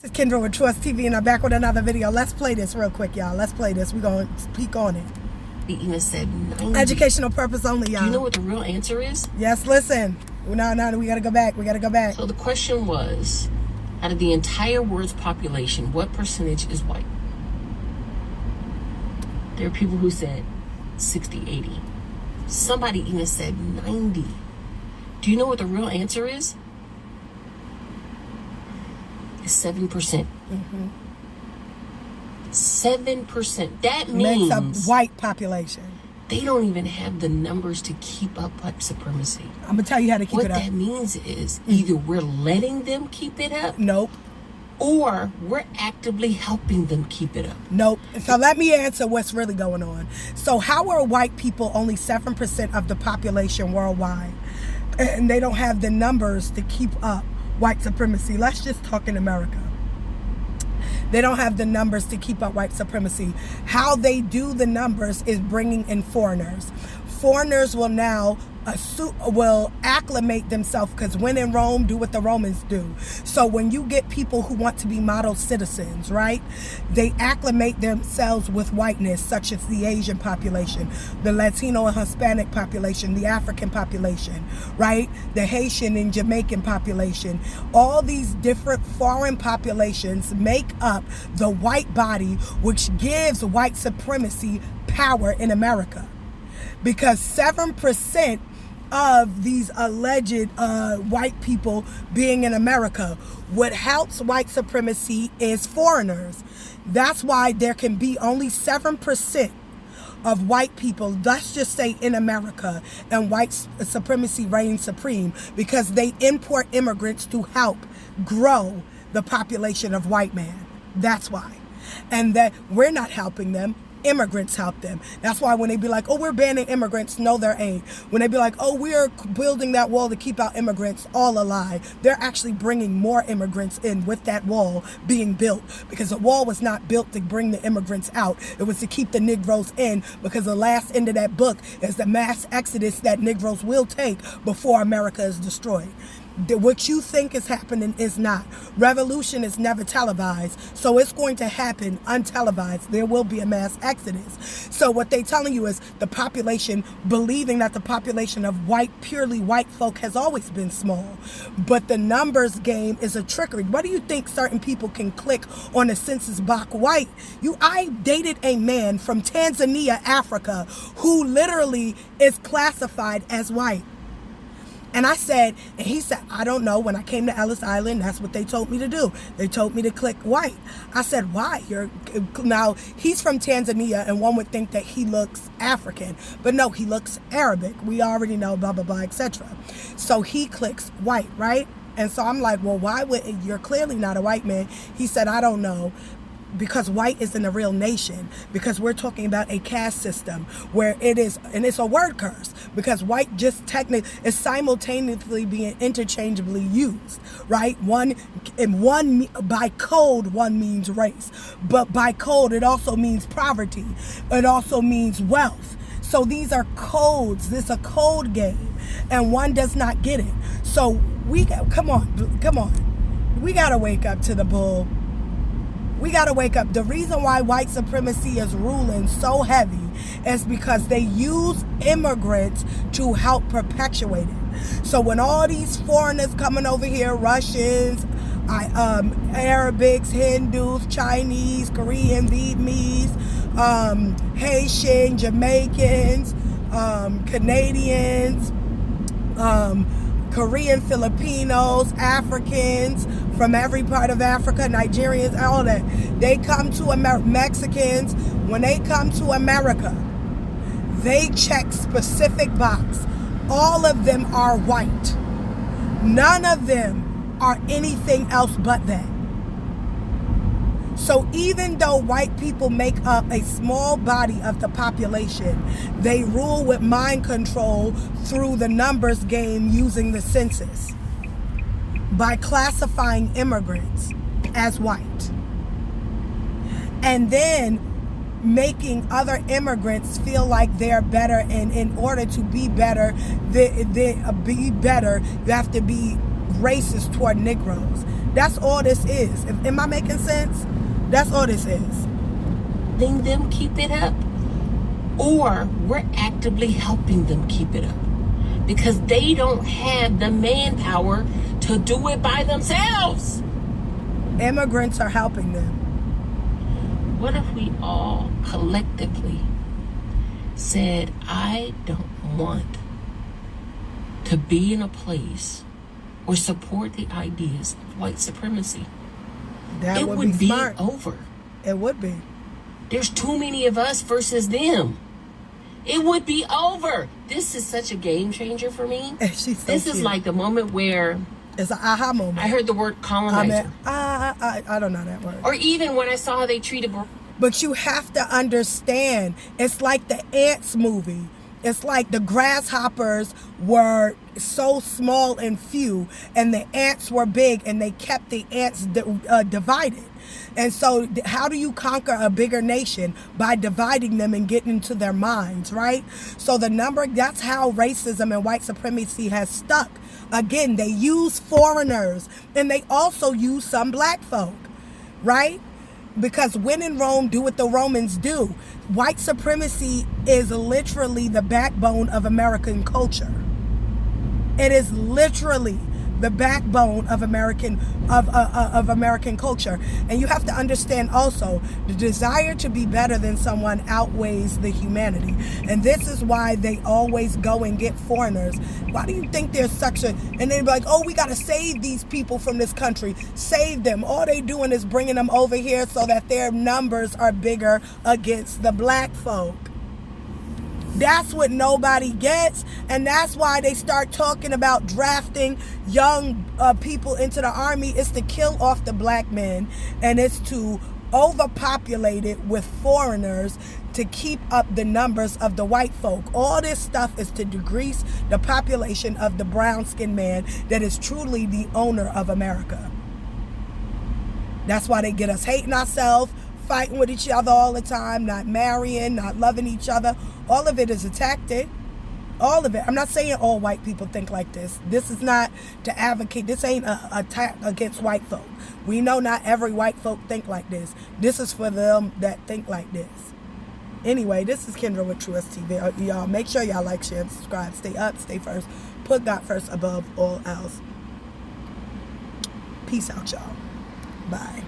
This is Kendra with Trust TV, and I'm back with another video. Let's play this real quick, y'all. Let's play this. We're going to speak on it. He even said 90. Educational purpose only, y'all. Do you know what the real answer is? Yes, listen. No, we got to go back. We got to go back. So the question was, out of the entire world's population, what percentage is white? There are people who said 60, 80. Somebody even said 90. Do you know what the real answer is? It's 7%. 7%. That means makes up white population. They don't even have the numbers to keep up white supremacy. I'm going to tell you how to keep it up. What that means is either we're letting them keep it up. Nope. Or we're actively helping them keep it up. Nope. So let me answer what's really going on. So how are white people only 7% of the population worldwide? And they don't have the numbers to keep up white supremacy. Let's just talk in America. They don't have the numbers to keep up white supremacy. How they do the numbers is bringing in foreigners. Foreigners will now will acclimate themselves, because when in Rome, do what the Romans do. So when you get people who want to be model citizens, right, they acclimate themselves with whiteness, such as the Asian population, the Latino and Hispanic population, the African population, right, the Haitian and Jamaican population. All these different foreign populations make up the white body, which gives white supremacy power in America. Because 7% of these alleged white people being in America, what helps white supremacy is foreigners. That's why there can be only 7% of white people, let's just say in America, and white supremacy reigns supreme, because they import immigrants to help grow the population of white man. That's why. And that we're not helping them. Immigrants help them. That's why when they be like, oh, we're banning immigrants, no, there ain't. When they be like, oh, we're building that wall to keep out immigrants, all a lie. They're actually bringing more immigrants in with that wall being built, because the wall was not built to bring the immigrants out. It was to keep the Negroes in, because the last end of that book is the mass exodus that Negroes will take before America is destroyed. What you think is happening is not. Revolution is never televised, so it's going to happen untelevised. There will be a mass exodus. So what they're telling you is the population, believing that the population of white, purely white folk has always been small. But the numbers game is a trickery. What do you think certain people can click on the census block white? I dated a man from Tanzania, Africa, who literally is classified as white. And I said, and he said, I don't know. When I came to Ellis Island, that's what they told me to do. They told me to click white. I said, why? Now, he's from Tanzania, and one would think that he looks African. But no, he looks Arabic. We already know, blah, blah, blah, etc. So he clicks white, right? And so I'm like, well, why would, you're clearly not a white man. He said, I don't know. Because white isn't a real nation, because we're talking about a caste system where it is, and it's a word curse, because white just technically is simultaneously being interchangeably used, right? One by code, one means race, but by code it also means poverty, it also means wealth. So these are codes. This is a code game, and one does not get it. So come on, we gotta wake up to the bull. We got to wake up. The reason why white supremacy is ruling so heavy is because they use immigrants to help perpetuate it. So when all these foreigners coming over here, Russians, Arabics, Hindus, Chinese, Korean, Vietnamese, Haitian, Jamaicans, Canadians, Korean, Filipinos, Africans from every part of Africa, Nigerians, all that. They come to America. Mexicans, when they come to America, they check specific box. All of them are white. None of them are anything else but that. So even though white people make up a small body of the population, they rule with mind control through the numbers game using the census by classifying immigrants as white. And then making other immigrants feel like they're better, and in order to be better, you have to be racist toward Negroes. That's all this is. Am I making sense? That's all this is. Then them keep it up. Or we're actively helping them keep it up. Because they don't have the manpower to do it by themselves. Immigrants are helping them. What if we all collectively said, I don't want to be in a place or support the ideas of white supremacy? That would be smart. Over. It would be. There's too many of us versus them. It would be over. This is such a game changer for me. This is like the moment where it's an aha moment. I heard the word colonizer. I don't know that word. Or even when I saw how they treated. But you have to understand, it's like the ants movie. It's like the grasshoppers were so small and few, and the ants were big, and they kept the ants divided. And so how do you conquer a bigger nation? By dividing them and getting into their minds, right? So that's how racism and white supremacy has stuck. Again, they use foreigners, and they also use some black folk, right? Because when in Rome, do what the Romans do. White supremacy is literally the backbone of American culture. It is literally the backbone of American culture. And you have to understand also, the desire to be better than someone outweighs the humanity. And this is why they always go and get foreigners. Why do you think there's such a, and they're like, oh, we got to save these people from this country. Save them. All they doing is bringing them over here so that their numbers are bigger against the black folk. That's what nobody gets, and that's why they start talking about drafting young people into the army. It's to kill off the black men, and it's to overpopulate it with foreigners to keep up the numbers of the white folk. All this stuff is to decrease the population of the brown-skinned man that is truly the owner of America. That's why they get us hating ourselves, fighting with each other all the time, not marrying, not loving each other. All of it is a tactic. All of it. I'm not saying all white people think like this. This is not to advocate. This ain't an attack against white folk. We know not every white folk think like this. This is for them that think like this. Anyway, this is Kendra with Truest TV. Y'all, make sure y'all like, share, and subscribe. Stay up, stay first. Put God first above all else. Peace out, y'all. Bye.